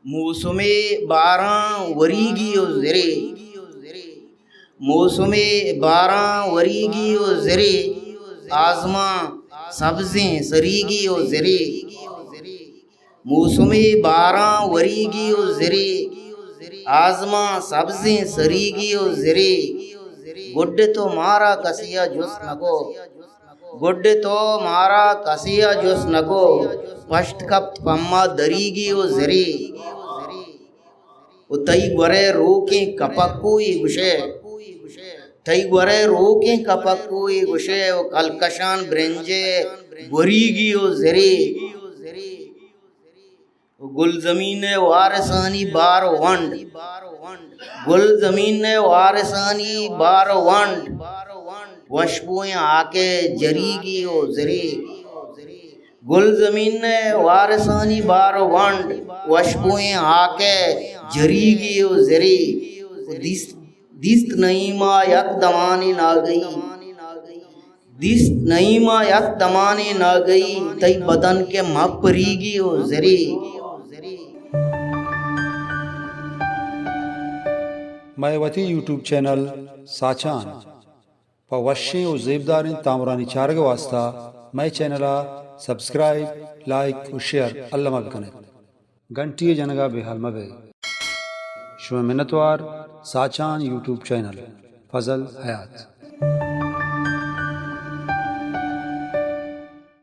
موسم باراں وریگی و زرے، موسم باراں وریگی و زرے، آزماں سبزیں سریگی و زرے، موسم باراں وریگی و زرے، آزماں سبزیں سریگی و زرے، گڈ تو مارا کسیا جس نکو، گڈ تو مارا کسیا جس نکو، پشت کپت پما دریگی و زرے، تئی گورے روکیں کپکوئی گشے، تئی گورے روکیں کپکوئی گشے، کلکشان برنجے گوریگی و زرے، گل زمین وارثانی بار ونڈ، گل زمین وارثانی بار ونڈ، وشبوئیں آکے جریگی و زرے، گل زمین وارثانی بار ونڈ، وشبوئیں آکے جریگی و زرے، دیست نئیما یک دمانی نہ گئی، دیست نئیما یک دمانی نہ گئی، تئی بدن کے مپریگی و زرے۔ میں وتی یوٹیوب چینل ساچان پا وشیں و زیبداریں تامرانی چارگ واسطہ میں چینلہ سبسکرائب لائک و شیئر اللہ مبکنے گھنٹی جنگا بے حال مبے شو منتوار ساچان یوٹیوب چینل فضل حیات۔